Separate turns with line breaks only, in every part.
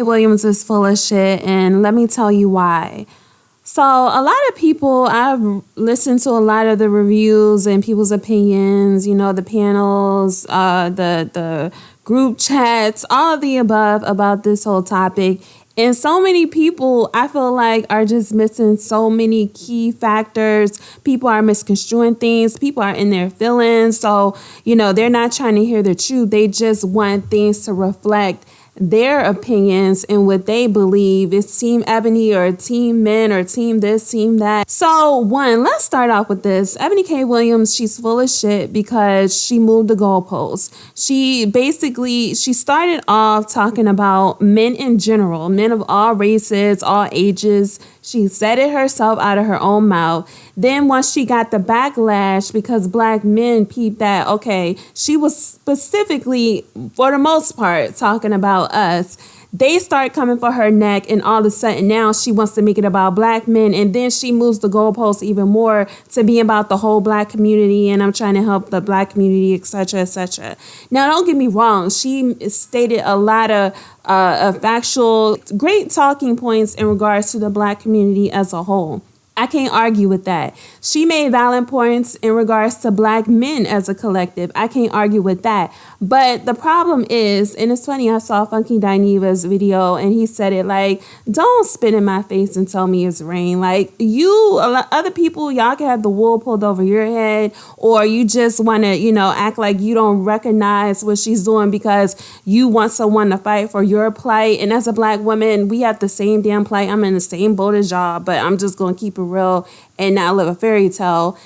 Williams is full of shit, and let me tell you why. So, a lot of people, I've listened to a lot of the reviews and people's opinions, the panels, the group chats, all of the above about this whole topic. And so many people, I feel like, are just missing so many key factors. People are misconstruing things. People are in their feelings. So, they're not trying to hear the truth. They just want things to reflect their opinions and what they believe. It's Team Ebony or Team Men or Team this, Team that. So let's start off with this. Ebony K. Williams, she's full of shit because she moved the goalposts. She started off talking about men in general, men of all races, all ages. She said it herself out of her own mouth. Then once she got the backlash because black men peeped that, okay, she was specifically, for the most part, talking about us. They start coming for her neck, and all of a sudden now she wants to make it about black men, and then she moves the goalposts even more to be about the whole black community, and I'm trying to help the black community, etc., etc. Now, don't get me wrong. She stated a lot of factual, great talking points in regards to the black community as a whole. I can't argue with that. She made valid points in regards to black men as a collective. I can't argue with that. But the problem is, and it's funny, I saw Funky Dineva's video and he said it like, don't spit in my face and tell me it's rain. Like other people, y'all can have the wool pulled over your head, or you just want to, act like you don't recognize what she's doing because you want someone to fight for your plight. And as a black woman, we have the same damn plight. I'm in the same boat as y'all, but I'm just going to keep it real and not live a fairy tale.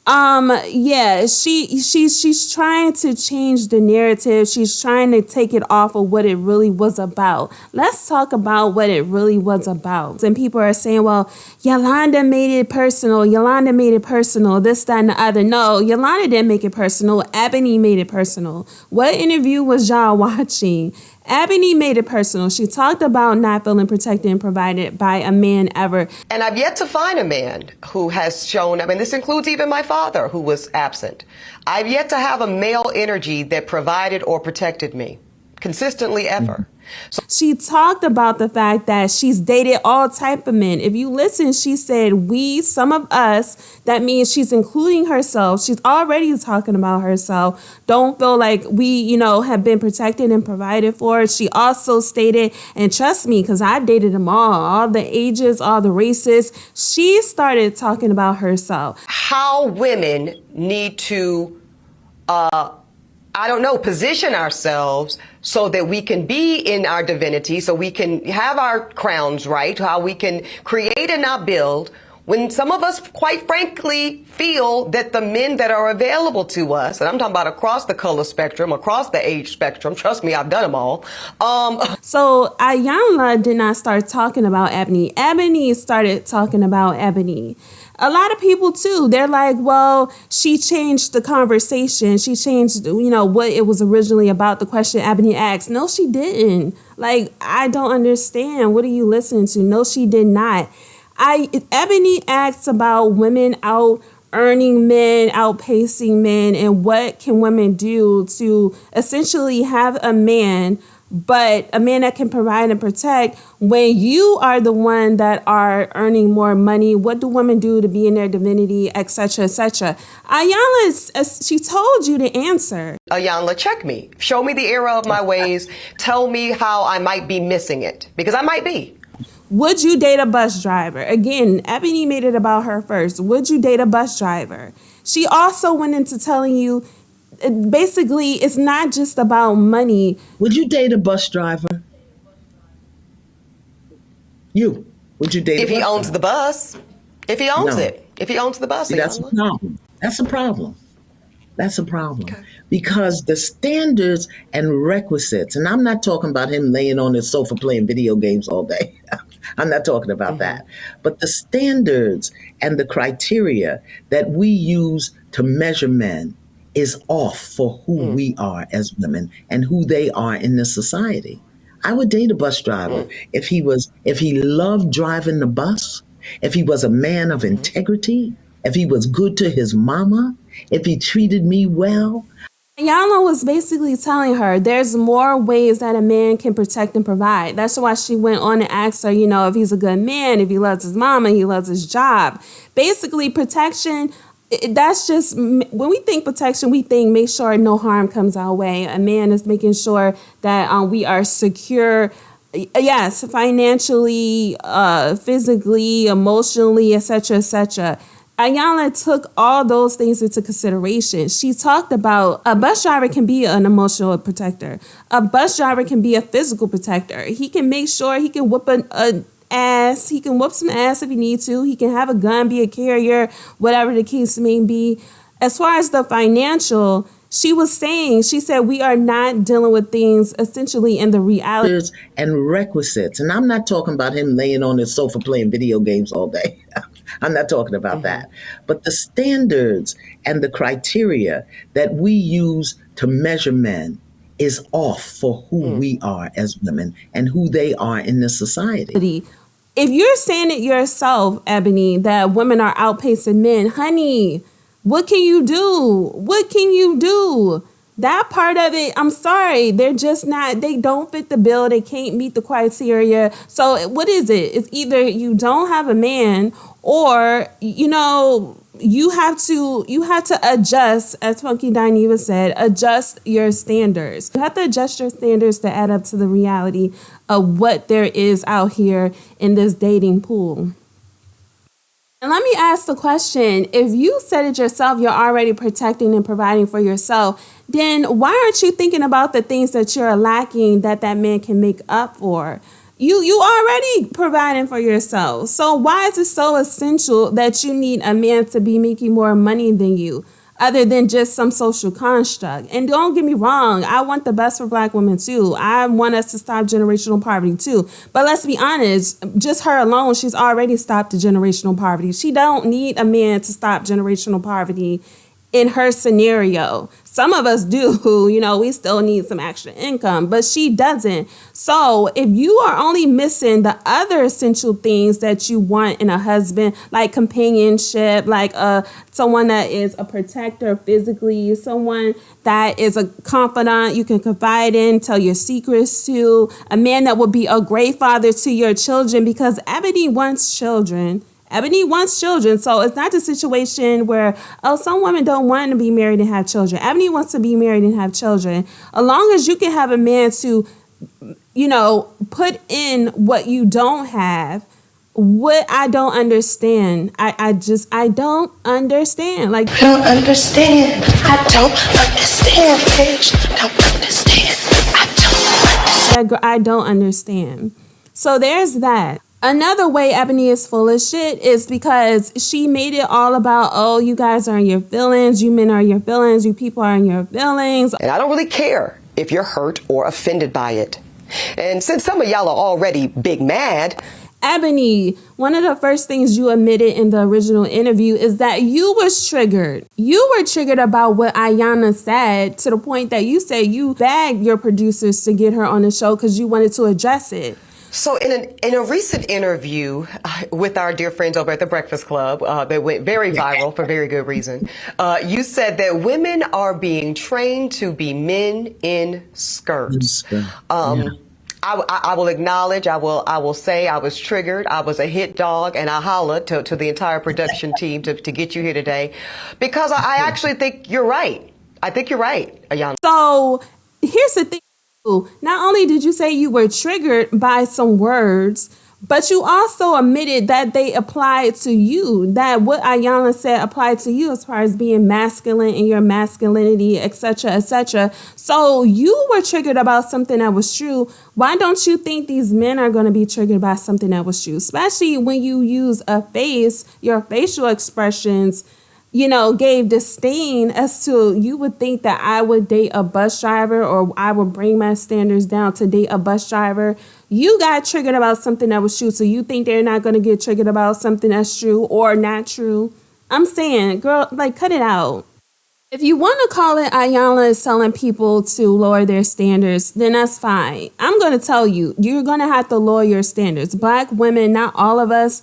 She's trying to change the narrative. She's trying to take it off of what it really was about. Let's talk about what it really was about. And people are saying, well, Yolanda made it personal, this, that, and the other. No, Yolanda didn't make it personal. Ebony made it personal. What interview was y'all watching? Ebony made it personal. She talked about not feeling protected and provided by a man ever.
And I've yet to find a man who has shown, this includes even my father who was absent. I've yet to have a male energy that provided or protected me consistently ever. So
she talked about the fact that she's dated all type of men. If you listen, she said some of us, that means she's including herself. She's already talking about herself. Don't feel like we, have been protected and provided for. She also stated, and trust me, because I dated them all the ages, all the races. She started talking about herself.
How women need to, position ourselves so that we can be in our divinity, so we can have our crowns right, how we can create and not build, when some of us, quite frankly, feel that the men that are available to us, and I'm talking about across the color spectrum, across the age spectrum, trust me, I've done them all.
So Ayanla did not start talking about Ebony. Ebony started talking about Ebony. A lot of people, too, they're like, well, she changed the conversation. She changed, what it was originally about, the question Ebony asked. No, she didn't. Like, I don't understand. What are you listening to? No, she did not. Ebony asks about women out earning men, outpacing men, and what can women do to essentially have a man, but a man that can provide and protect when you are the one that are earning more money. What do women do to be in their divinity, etc., etc.? Ayanla, she told you the answer.
Ayanla, check me. Show me the error of my ways. Tell me how I might be missing it, because I might be.
Would you date a bus driver? Again, Ebony made it about her first. Would you date a bus driver? She also went into telling you, basically, it's not just about money.
Would you date a bus driver? Would you date
if he owns the bus? If he owns it. If he owns the bus.
See, that's a problem. That's a problem. Okay. Because the standards and requisites, and I'm not talking about him laying on his sofa playing video games all day. I'm not talking about that. But the standards and the criteria that we use to measure men is off for who we are as women and who they are in this society. I would date a bus driver if he loved driving the bus if he was a man of integrity, if he was good to his mama, if he treated me well.
Yana was basically telling her there's more ways that a man can protect and provide. That's why she went on and asked her, if he's a good man, if he loves his mama, he loves his job. Basically, protection, that's just, when we think protection, we think make sure no harm comes our way. A man is making sure that we are secure, yes, financially, physically, emotionally, etc., etc. Ayanna took all those things into consideration. She talked about a bus driver can be an emotional protector. A bus driver can be a physical protector. He can make sure he can whoop an ass. He can whoop some ass if he needs to. He can have a gun, be a carrier, whatever the case may be. As far as the financial, she said, we are not dealing with things essentially in the reality.
And requisites. And I'm not talking about him laying on his sofa playing video games all day. I'm not talking about that. But the standards and the criteria that we use to measure men is off for who we are as women and who they are in this society.
If you're saying it yourself, Ebony, that women are outpacing men, honey, what can you do? What can you do? That part of it, I'm sorry, they're just not, they don't fit the bill. They can't meet the criteria. So what is it? It's either you don't have a man or, you have to adjust, as Funky Dineva said, adjust your standards. You have to adjust your standards to add up to the reality of what there is out here in this dating pool. And let me ask the question, if you said it yourself, you're already protecting and providing for yourself, then why aren't you thinking about the things that you're lacking that man can make up for? You already providing for yourself. So why is it so essential that you need a man to be making more money than you, other than just some social construct? And don't get me wrong, I want the best for Black women too. I want us to stop generational poverty too. But let's be honest, just her alone, she's already stopped the generational poverty. She don't need a man to stop generational poverty in her scenario. Some of us do, we still need some extra income, but she doesn't. So if you are only missing the other essential things that you want in a husband, like companionship, like someone that is a protector physically, someone that is a confidant you can confide in, tell your secrets to, a man that will be a great father to your children, because Ebony wants children. Ebony wants children, so it's not the situation where, some women don't want to be married and have children. Ebony wants to be married and have children. As long as you can have a man to, put in what you don't have, what I don't understand. I don't understand. Like,
I don't understand. I don't understand, bitch. I don't understand.
I don't understand. So there's that. Another way Ebony is full of shit is because she made it all about, you guys are in your feelings, you men are in your feelings, you people are in your feelings.
And I don't really care if you're hurt or offended by it. And since some of y'all are already big mad,
Ebony, one of the first things you admitted in the original interview is that you was triggered. You were triggered about what Ayanna said, to the point that you said you begged your producers to get her on the show because you wanted to address it.
So in a recent interview with our dear friends over at the Breakfast Club that went very viral for very good reason, you said that women are being trained to be men in skirts. I will acknowledge, I will say I was triggered. I was a hit dog, and I hollered to the entire production team to get you here today, because I actually think you're right. I think you're right, Ayanna.
So here's the thing. Not only did you say you were triggered by some words, but you also admitted that they applied to you, that what Ayanna said applied to you as far as being masculine and your masculinity, etc., etc. So you were triggered about something that was true. Why don't you think these men are going to be triggered by something that was true? Especially when you use a face, your facial expressions, gave disdain as to, you would think that I would date a bus driver, or I would bring my standards down to date a bus driver. You got triggered about something that was true, so you think they're not going to get triggered about something that's true or not true? I'm saying, girl, cut it out. If you want to call it Ayanna is telling people to lower their standards, then that's fine. I'm going to tell you, you're going to have to lower your standards. Black women, not all of us,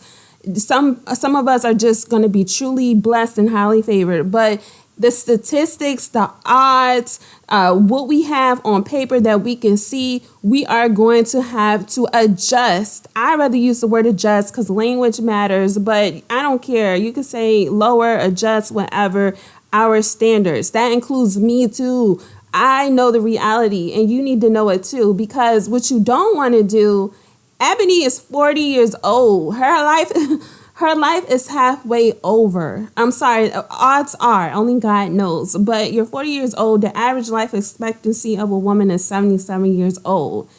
Some of us are just going to be truly blessed and highly favored, but the statistics, the odds, what we have on paper that we can see, we are going to have to adjust. I rather use the word adjust because language matters, but I don't care. You can say lower, adjust, whatever, our standards. That includes me too. I know the reality and you need to know it too, because what you don't want to do, Ebony is 40 years old. Her life her life is halfway over. I'm sorry, odds are, only God knows. But you're 40 years old. The average life expectancy of a woman is 77 years old.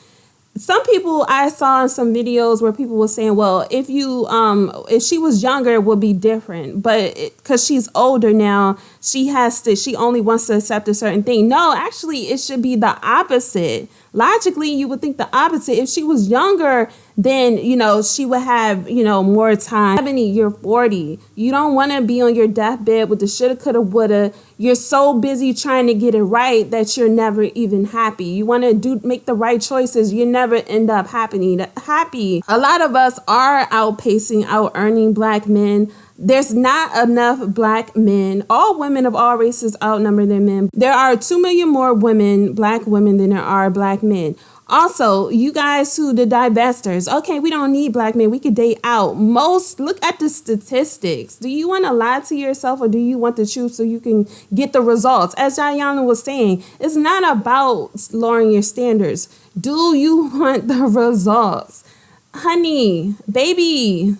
Some people, I saw in some videos where people were saying, well, if she was younger, it would be different. But because she's older now, she only wants to accept a certain thing. No, actually, it should be the opposite. Logically, you would think the opposite. If she was younger, then, she would have, more time. 70, you're 40. You don't want to be on your deathbed with the shoulda, coulda, woulda. You're so busy trying to get it right that you're never even happy. You want to make the right choices. You never end up happy. A lot of us are out earning Black men. There's not enough Black men. All women of all races outnumber their men. There are 2 million more Black women than there are Black men. Also, you guys the divestors, okay, we don't need Black men. We could date out. Look at the statistics. Do you want to lie to yourself or do you want the truth so you can get the results? As Jayana was saying, it's not about lowering your standards. Do you want the results? Honey, baby,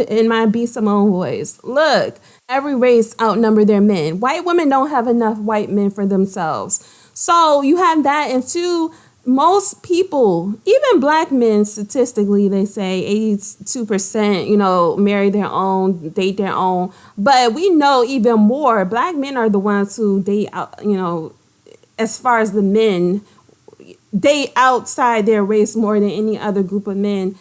in my B. Simone voice, look, every race outnumber their men. White women don't have enough white men for themselves. So you have that. And two, most people, even Black men, statistically, they say 82%, marry their own, date their own. But we know even more, Black men are the ones who date out, as far as the men, date outside their race more than any other group of men.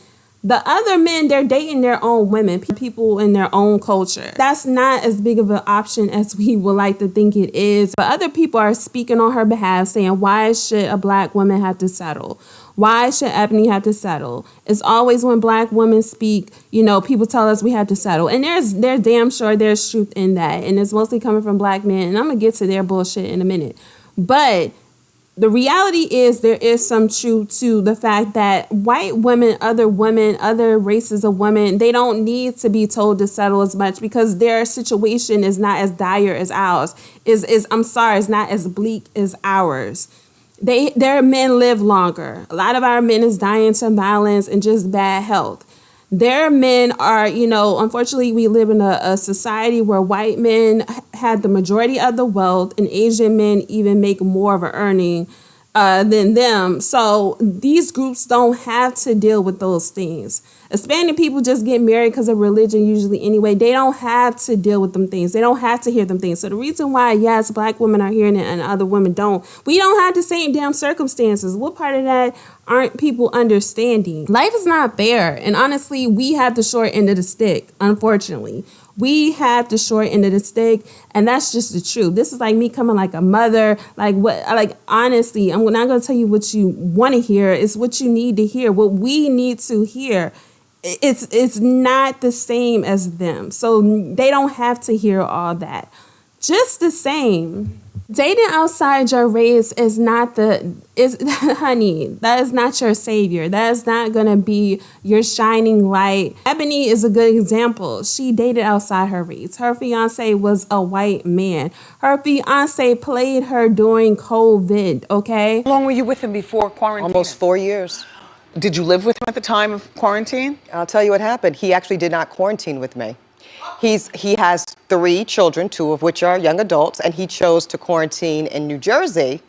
The other men, they're dating their own women, people in their own culture. That's not as big of an option as we would like to think it is. But other people are speaking on her behalf, saying, why should a Black woman have to settle? Why should Ebony have to settle? It's always when Black women speak, people tell us we have to settle. And there's damn sure there's truth in that. And it's mostly coming from Black men. And I'm going to get to their bullshit in a minute. But the reality is there is some truth to the fact that white women, other races of women, they don't need to be told to settle as much because their situation is not as dire as ours. It's not as bleak as ours. Their men live longer. A lot of our men is dying to violence and just bad health. Their men are, unfortunately, we live in a society where white men had the majority of the wealth and Asian men even make more of an earning than them. So these groups don't have to deal with those things. Hispanic people just get married because of religion usually anyway. They don't have to deal with them things. They don't have to hear them things. So the reason why, yes, Black women are hearing it and other women don't, we don't have the same damn circumstances. What part of that aren't people understanding? Life is not fair. And honestly, we have the short end of the stick, unfortunately. We have the short end of the stick, and that's just the truth. This is like me coming like a mother. Honestly, I'm not going to tell you what you want to hear. It's what you need to hear, what we need to hear. It's not the same as them. So they don't have to hear all that. Just the same. Dating outside your race is honey, that is not your savior. That is not going to be your shining light. Ebony is a good example. She dated outside her race. Her fiance was a white man. Her fiance played her during COVID, okay?
How long were you with him before quarantine?
Almost 4 years.
Did you live with him at the time of quarantine?
I'll tell you what happened. He actually did not quarantine with me. He has 3 children, 2 of which are young adults, and he chose to quarantine in New Jersey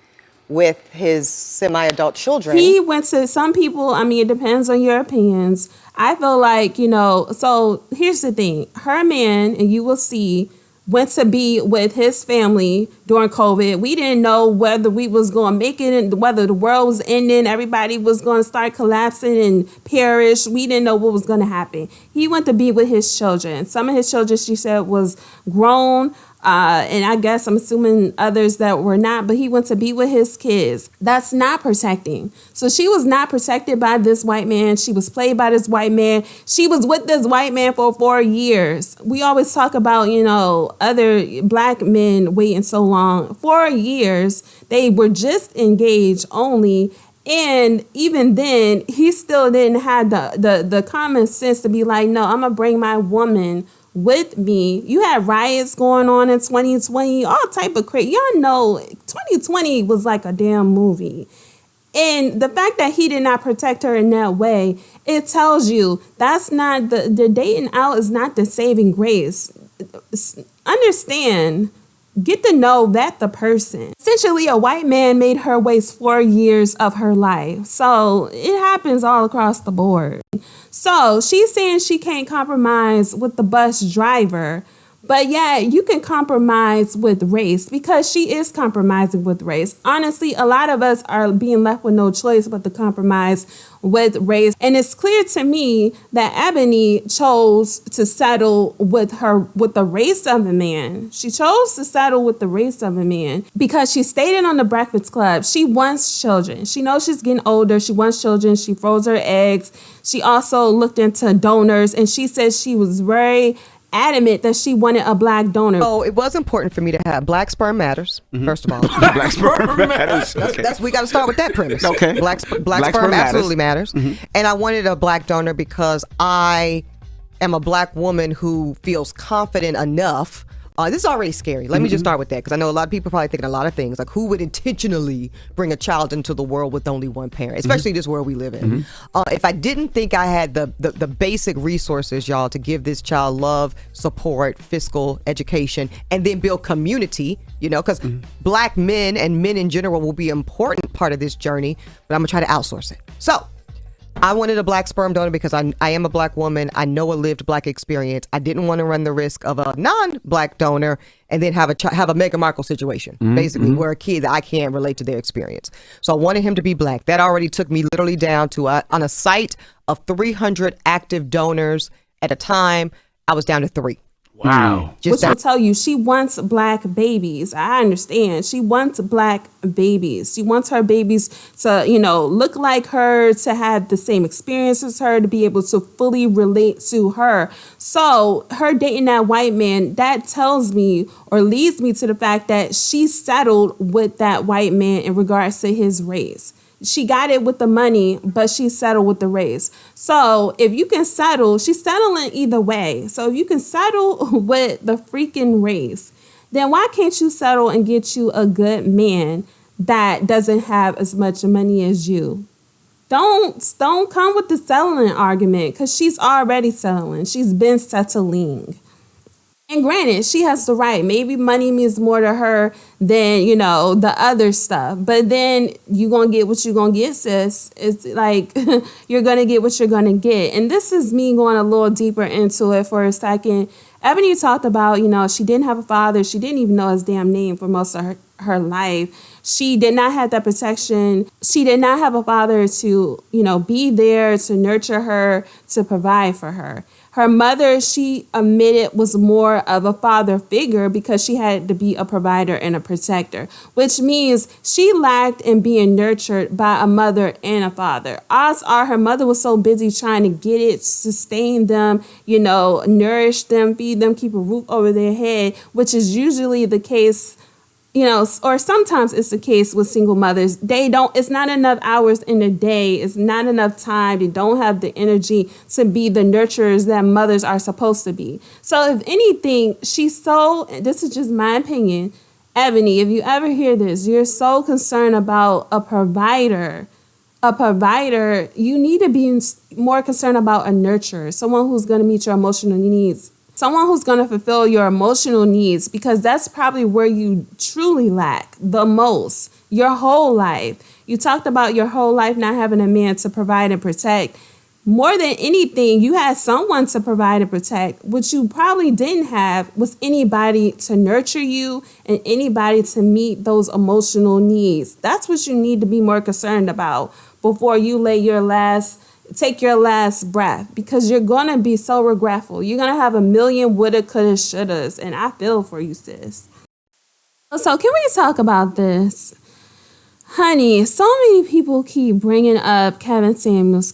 with his semi-adult children.
He went to some people, it depends on your opinions. I feel like, so here's the thing. Her man, and you will see, went to be with his family during COVID. We didn't know whether we was going to make it, and whether the world was ending, everybody was going to start collapsing and perish. We didn't know what was going to happen. He went to be with his children. Some of his children, she said, was grown. And I guess I'm assuming others that were not, but he went to be with his kids. That's not protecting. So she was not protected by this white man. She was played by this white man. She was with this white man for 4 years. We always talk about, other black men waiting so long. 4 years, they were just engaged only. And even then, he still didn't have the common sense to be like, no, I'm going to bring my woman with me. You had riots going on in 2020, all type of crazy. Y'all know 2020 was like a damn movie. And the fact that he did not protect her in that way, it tells you that's not the dating out is not the saving grace. Understand, get to know that the person. Essentially, a white man made her waste 4 years of her life. So it happens all across the board. So she's saying she can't compromise with the bus driver, but yeah, you can compromise with race because she is compromising with race. Honestly, a lot of us are being left with no choice but to compromise with race. And it's clear to me that Ebony chose to settle with the race of a man. She chose to settle with the race of a man because she stated on the Breakfast Club, she wants children. She knows she's getting older. She wants children. She froze her eggs. She also looked into donors, and she said she was very adamant that she wanted a black donor.
So it was important for me to have black sperm matters, first of all.
Black sperm matters.
That's we got to start with that premise.
Okay.
Black sperm absolutely matters. And I wanted a black donor because I am a black woman who feels confident enough. This is already scary. Let me just start with that, because I know a lot of people probably thinking a lot of things, like who would intentionally bring a child into the world with only one parent, especially this world we live in. If I didn't think I had the basic resources, y'all, to give this child love, support, fiscal education, and then build community, because black men and men in general will be an important part of this journey, but I'm going to try to outsource it. So I wanted a black sperm donor because I am a black woman. I know a lived black experience. I didn't want to run the risk of a non-black donor and then have a Meghan Markle situation, basically, where a kid that I can't relate to their experience. So I wanted him to be black. That already took me literally down to on a site of 300 active donors at a time, I was down to 3.
Wow.
Which will tell you she wants black babies. I understand. She wants black babies. She wants her babies to, look like her, to have the same experience as her, to be able to fully relate to her. So her dating that white man, that tells me or leads me to the fact that she settled with that white man in regards to his race. She got it with the money, but she settled with the race. So if you can settle, she's settling either way. So if you can settle with the freaking race, then why can't you settle and get you a good man that doesn't have as much money as you? Don't come with the settling argument, because she's already settling. She's been settling. And granted, she has the right. Maybe money means more to her than, the other stuff. But then you're going to get what you're going to get, sis. It's like you're going to get what you're going to get. And this is me going a little deeper into it for a second. Ebony talked about, she didn't have a father. She didn't even know his damn name for most of her life. She did not have that protection. She did not have a father to, be there, to nurture her, to provide for her. Her mother, she admitted, was more of a father figure because she had to be a provider and a protector, which means she lacked in being nurtured by a mother and a father. Odds are her mother was so busy trying to get it, sustain them, nourish them, feed them, keep a roof over their head, which is usually the case, or sometimes it's the case with single mothers. It's not enough hours in the day. It's not enough time. They don't have the energy to be the nurturers that mothers are supposed to be. So if anything, this is just my opinion, Ebony, if you ever hear this, you're so concerned about a provider, you need to be more concerned about a nurturer, someone who's going to meet your emotional needs. Someone who's going to fulfill your emotional needs, because that's probably where you truly lack the most, your whole life. You talked about your whole life not having a man to provide and protect. More than anything, you had someone to provide and protect. What you probably didn't have was anybody to nurture you and anybody to meet those emotional needs. That's what you need to be more concerned about before you lay your last take your last breath, because you're gonna be so regretful. You're gonna have a million woulda, coulda, shouldas, and I feel for you, sis. So can we talk about this? Honey, so many people keep bringing up Kevin Samuels.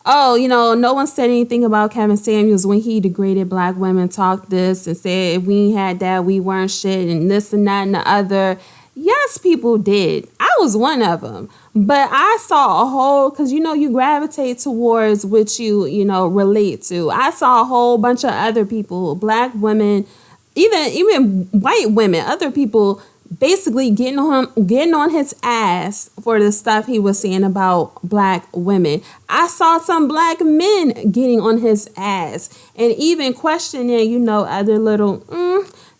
Oh, no one said anything about Kevin Samuels when he degraded black women, talked this and said if we ain't had that, we weren't shit, and this and that and the other. Yes, people did. I was one of them. But I saw a whole, because you gravitate towards what you relate to. I saw a whole bunch of other people, black women, even white women, other people basically getting on his ass for the stuff he was saying about black women. I saw some black men getting on his ass and even questioning, other little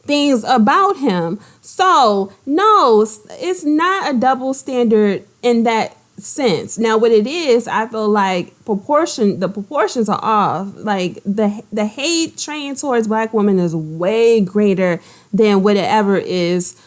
things about him. So no, it's not a double standard in that sense. Now, what it is, I feel like the proportions are off. Like the hate trained towards black women is way greater than what it ever is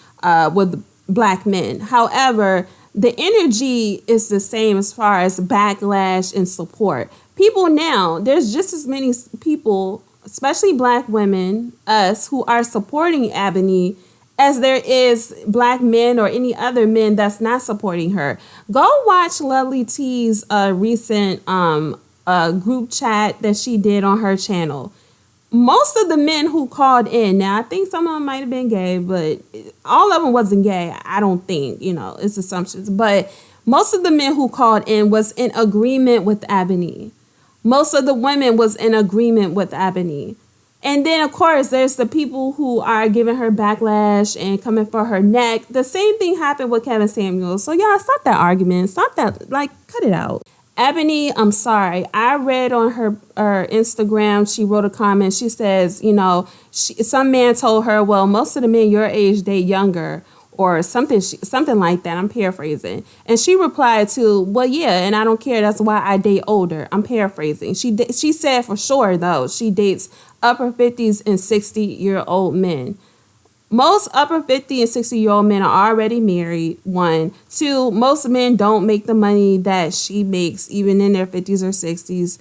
with black men. However, the energy is the same as far as backlash and support. People now, there's just as many people, especially black women, us, who are supporting Ebony as there is black men or any other men that's not supporting her. Go watch Lovely T's recent group chat that she did on her channel. Most of the men who called in, now I think some of them might have been gay, but all of them wasn't gay. I don't think, it's assumptions. But most of the men who called in was in agreement with Ebony. Most of the women was in agreement with Ebony. And then, of course, there's the people who are giving her backlash and coming for her neck. The same thing happened with Kevin Samuels. So, y'all, stop that argument. Stop that. Cut it out. Ebony, I'm sorry. I read on her Instagram, she wrote a comment. She says, some man told her, well, most of the men your age date younger, or something like that. I'm paraphrasing. And she replied to, well, yeah, and I don't care. That's why I date older. I'm paraphrasing. She said for sure, though, she dates upper 50s and 60-year-old men. Most upper 50 and 60-year-old men are already married, 1. 2, most men don't make the money that she makes, even in their 50s or 60s,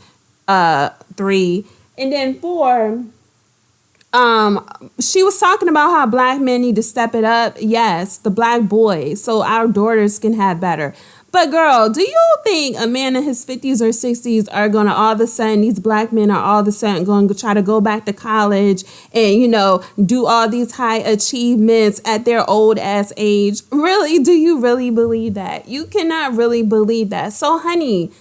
3. And then 4, she was talking about how black men need to step it up. Yes, the black boys, so our daughters can have better. But girl, do you think a man in his 50s or 60s are going to all of a sudden, these black men are all of a sudden going to try to go back to college and, do all these high achievements at their old ass age? Really? Do you really believe that? You cannot really believe that. So, honey,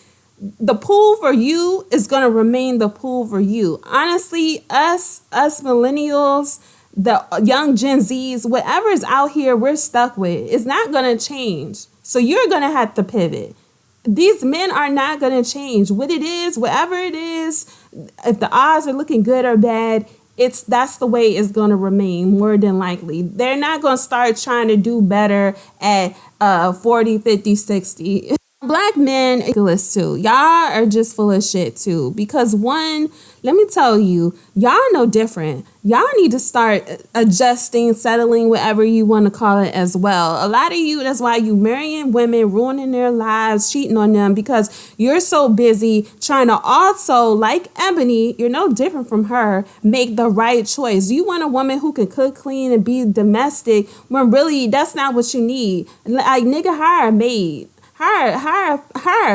the pool for you is going to remain the pool for you. Honestly, us millennials, the young Gen Zs, whatever is out here, we're stuck with. It's not going to change. So you're going to have to pivot. These men are not going to change. What it is, whatever it is, if the odds are looking good or bad, that's the way it's going to remain, more than likely. They're not going to start trying to do better at 40, 50, 60. Black men are ridiculous too. Y'all are just full of shit too. Because one, let me tell you, y'all no different. Y'all need to start adjusting, settling, whatever you want to call it as well. A lot of you, that's why you marrying women, ruining their lives, cheating on them, because you're so busy trying to also, like Ebony, you're no different from her, make the right choice. You want a woman who can cook, clean, and be domestic, when really that's not what you need. Like, nigga, hire a maid. Hire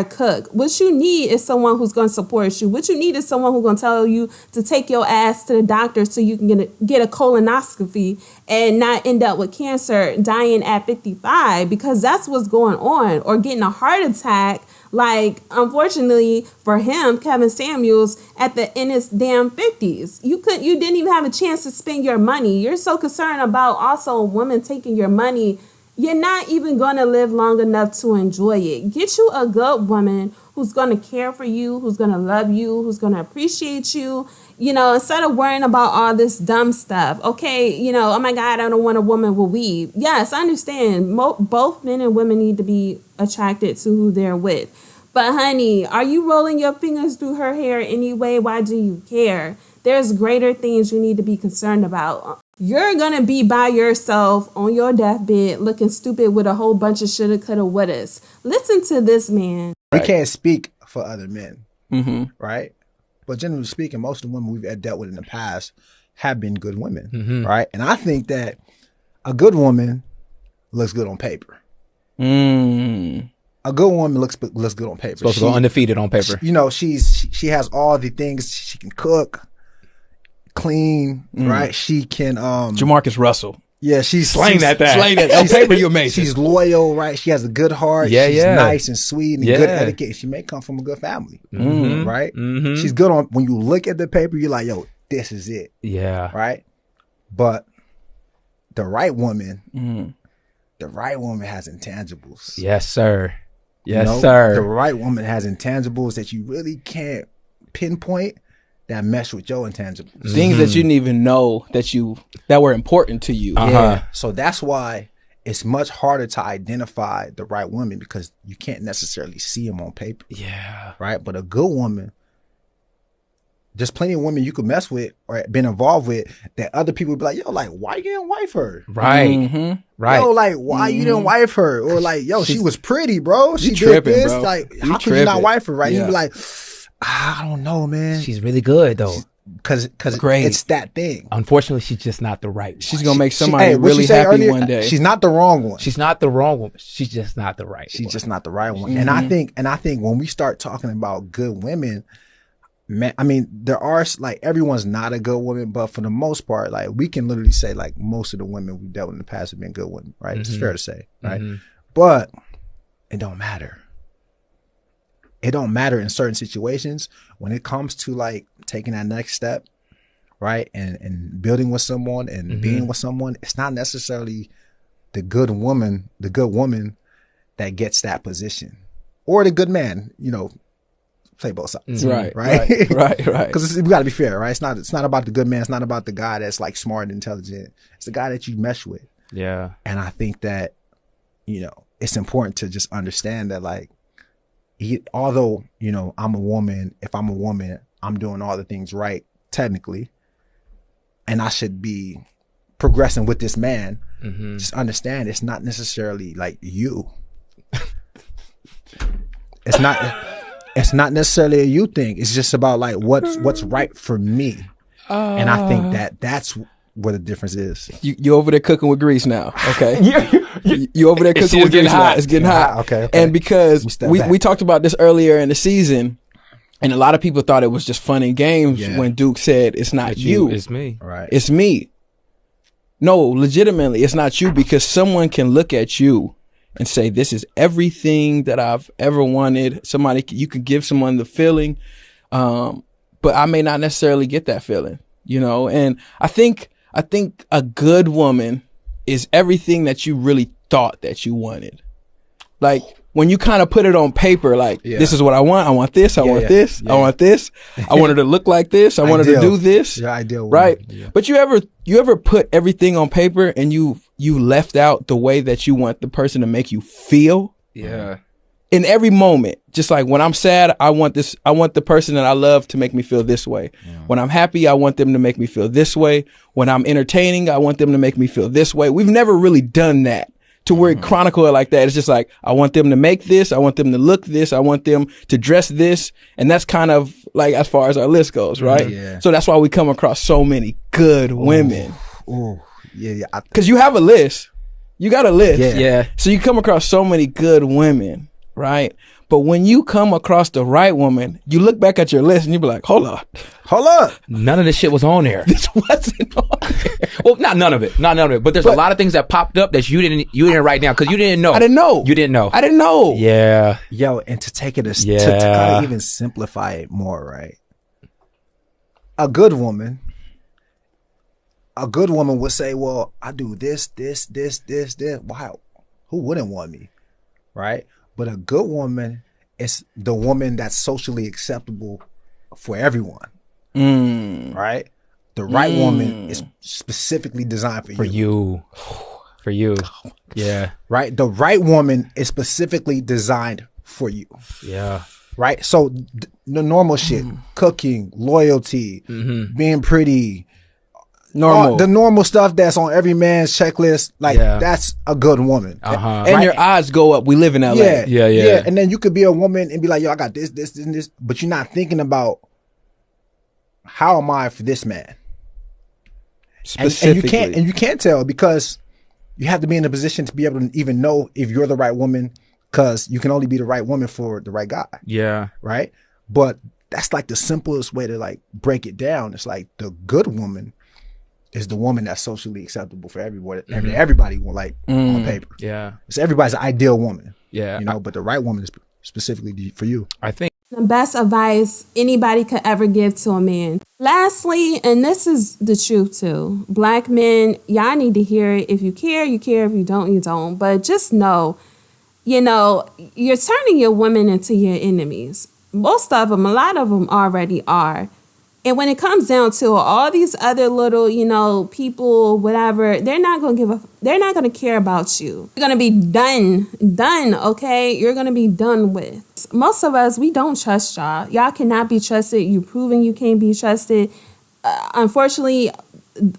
a cook. What you need is someone who's going to support you. What you need is someone who's going to tell you to take your ass to the doctor so you can get a colonoscopy and not end up with cancer, dying at 55, because that's what's going on, or getting a heart attack. Like, unfortunately for him, Kevin Samuels, in his damn 50s. You didn't even have a chance to spend your money. You're so concerned about also a woman taking your money. You're not even going to live long enough to enjoy it. Get you a good woman who's going to care for you, who's going to love you, who's going to appreciate you, instead of worrying about all this dumb stuff. Okay, oh my God, I don't want a woman with weave. Yes, I understand. Both men and women need to be attracted to who they're with. But honey, are you rolling your fingers through her hair anyway? Why do you care? There's greater things you need to be concerned about. You're going to be by yourself on your deathbed looking stupid with a whole bunch of shoulda, coulda, wouldas. Listen to this man.
We can't speak for other men, right? But generally speaking, most of the women we've dealt with in the past have been good women, right? And I think that a good woman looks good on paper. A good woman looks good on paper.
Supposed to go undefeated on paper.
She has all the things. She can cook, clean, right? She can
Jamarcus Russell.
Yeah, she's
Slang that.
On paper, you're amazing. She's loyal, right? She has a good heart.
Yeah,
she's nice and sweet and good etiquette. She may come from a good family, right? She's good on, when you look at the paper, you're like, yo, this is it.
Yeah.
Right? But the right woman, has intangibles.
Yes, sir. Yes,
You know,
sir.
The right woman has intangibles that you really can't pinpoint that mesh with your intangibles.
Things that you didn't even know that were important to you.
Yeah. So that's why it's much harder to identify the right woman, because you can't necessarily see them on paper.
Yeah.
Right. But a good woman, there's plenty of women you could mess with or been involved with that other people would be like, yo, like, why you didn't wife her?
Right. Right.
Yo, like, why you didn't wife her? Or like, yo, she was pretty, bro. She did
tripping,
this.
bro.
Like,
You
how could you not
tripping.
wife her? Right.
Yeah.
You'd be like, I don't know, man.
She's really good though.
Cause
Great.
it's that thing.
Unfortunately, she's just not the right one.
She's gonna make
She-
somebody
hey, what
really
you say
happy
earlier?
one day.
She's not the wrong one.
She's not the wrong woman. She's just not the right
She's
one.
just not the right one. And I think when we start talking about good women, man, I mean, there are, like, everyone's not a good woman, but for the most part, like, we can literally say, like, most of the women we've dealt with in the past have been good women, right? It's fair to say, right? But it don't matter. It don't matter in certain situations when it comes to, like, taking that next step, right? And building with someone and being with someone. It's not necessarily the good woman that gets that position, or the good man, play both sides.
right.
Right.
Because
Because we got to be fair, right? It's not about the good man. It's not about the guy that's like smart and intelligent. It's the guy that you mesh with.
Yeah.
And I think that, it's important to just understand that, like, although, I'm a woman, if I'm a woman, I'm doing all the things right, technically, and I should be progressing with this man. Just understand it's not necessarily like you. It's not necessarily a you thing. It's just about, like, what's right for me. And I think that's where the difference is.
you over there cooking with grease now, okay? you over there cooking with
getting
grease now.
hot.
It's getting hot.
Okay.
And because
step
we
back.
talked about this earlier in the season, and a lot of people thought it was just fun and games when Duke said it's not you.
It's me.
Right.
It's me. No, legitimately, it's not you, because someone can look at you and say, this is everything that I've ever wanted. You could give someone the feeling, but I may not necessarily get that feeling, and I think a good woman is everything that you really thought that you wanted. Like, when you kind of put it on paper, like, this is what I want. I want this. I want this. I want this. I want her to look like this. I want her to do this.
Your ideal woman.
Right.
Yeah.
But you ever put everything on paper and you left out the way that you want the person to make you feel?
Yeah.
In every moment, just like when I'm sad, I want the person that I love to make me feel this way. When I'm happy, I want them to make me feel this way. When I'm entertaining, I want them to make me feel this way. We've never really done that to where it chronicle it like that. It's just like, I want them to make this. I want them to look this. I want them to dress this. And that's kind of like as far as our list goes, right?
Yeah.
So that's why we come across so many good women.
Ooh. Yeah.
Cause you have a list. You got a list.
Yeah.
So you come across so many good women, right? But when you come across the right woman, you look back at your list and you be like, hold up.
None of this shit was on there.
This wasn't on there.
Well, not none of it. But there's a lot of things that popped up that you didn't write down because you didn't know.
I didn't know.
You didn't know.
I didn't know.
Yeah.
Yo, and to take it to
Yeah.
kind of even simplify it more, right? A good woman would say, well, I do this. Wow. Who wouldn't want me? Right? But a good woman is the woman that's socially acceptable for everyone. Right? The right woman is specifically designed for you.
For you. Yeah.
Right? The right woman is specifically designed for you.
Yeah.
Right? So the normal shit, cooking, loyalty, being pretty,
Normal.
the normal stuff that's on every man's checklist, like that's a good woman.
Uh-huh.
And your eyes go up. We live in LA.
Yeah. And then you could be a woman and be like, yo, I got this, and this, but you're not thinking about how am I for this man?
Specifically.
And you can't tell because you have to be in a position to be able to even know if you're the right woman, because you can only be the right woman for the right guy.
Yeah.
Right. But that's like the simplest way to like break it down. It's like the good woman is the woman that's socially acceptable for everybody. Everybody will like on paper.
Yeah.
It's everybody's ideal woman.
Yeah.
You know, but the right woman is specifically for you.
I think
The best advice anybody could ever give to a man. Lastly, and this is the truth too, Black men, y'all need to hear it. If you care, you care. If you don't, you don't. But just know, you know, you're turning your women into your enemies. Most of them, a lot of them already are. And when it comes down to all these other little, you know, people, whatever, they're not going to care about you. You're going to be done, okay? You're going to be done with. Most of us, we don't trust y'all. Y'all cannot be trusted. You've proven you can't be trusted. Unfortunately,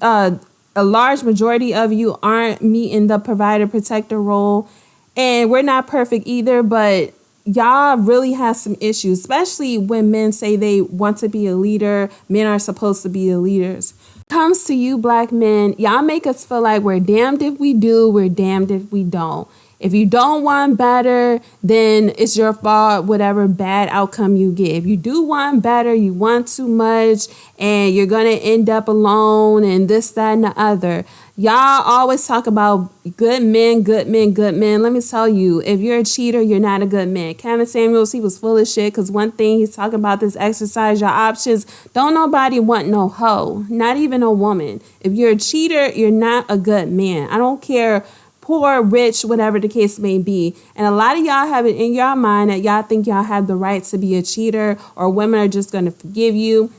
a large majority of you aren't meeting the provider protector role. And we're not perfect either, but y'all really have some issues, especially when men say they want to be a leader. Men are supposed to be the leaders. Comes to you, Black men, y'all make us feel like we're damned if we do, we're damned if we don't. If you don't want better, then it's your fault, whatever bad outcome you get. If you do want better, you want too much, and you're going to end up alone and this, that, and the other. Y'all always talk about good men, good men, good men. Let me tell you, if you're a cheater, you're not a good man. Kevin Samuels, he was full of shit because one thing he's talking about this exercise your options. Don't nobody want no hoe, not even a woman. If you're a cheater, you're not a good man. I don't care, poor, rich, whatever the case may be. And a lot of y'all have it in your mind that y'all think y'all have the right to be a cheater or women are just going to forgive you.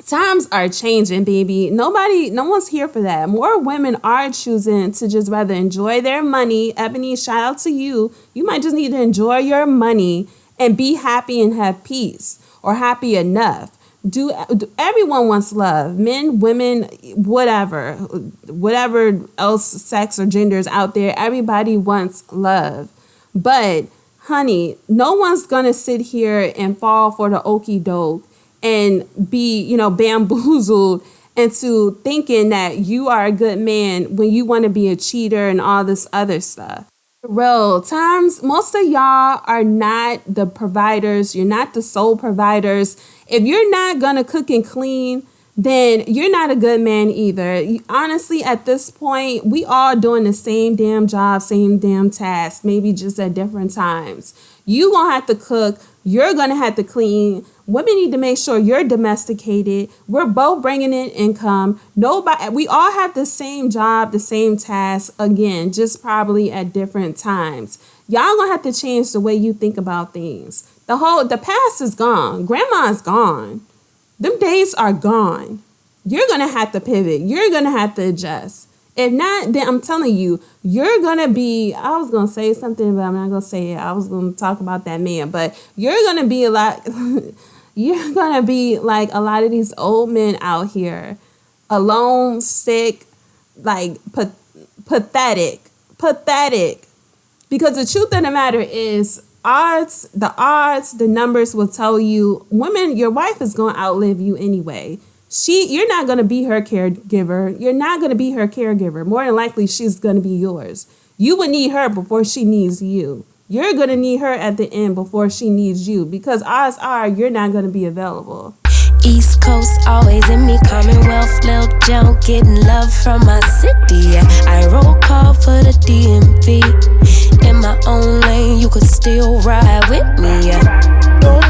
Times are changing, baby. No one's here for that. More women are choosing to just rather enjoy their money. Ebony, shout out to you. You might just need to enjoy your money and be happy and have peace or happy enough. Do everyone wants love, men, women, whatever else sex or gender is out there. Everybody wants love. But honey, no one's going to sit here and fall for the okie doke and be, you know, bamboozled into thinking that you are a good man when you want to be a cheater and all this other stuff. Real times, most of y'all are not the providers. You're not the sole providers. If you're not going to cook and clean, then you're not a good man either. Honestly, at this point, we all doing the same damn job, same damn task, maybe just at different times. You gonna have to cook. You're gonna have to clean. Women need to make sure you're domesticated. We're both bringing in income. We all have the same job, the same task. Again, just probably at different times. Y'all gonna have to change the way you think about things. The past is gone. Grandma's gone. Them days are gone. You're going to have to pivot. You're going to have to adjust. If not, then I'm telling you, you're going to be, I was going to say something, but I'm not going to say it. I was going to talk about that man, but you're going to be you're going to be like a lot of these old men out here, alone, sick, like pathetic. Because the truth of the matter is, the numbers will tell you, women, your wife is going to outlive you anyway. You're not going to be her caregiver. You're not going to be her caregiver. More than likely, she's going to be yours. You would need her before she needs you. You're going to need her at the end before she needs you, because odds are you're not going to be available.
East Coast always in me, Commonwealth, Lil Jon, getting love from my city. Yeah. I roll call for the DMV. In my own lane, you could still ride with me. Yeah.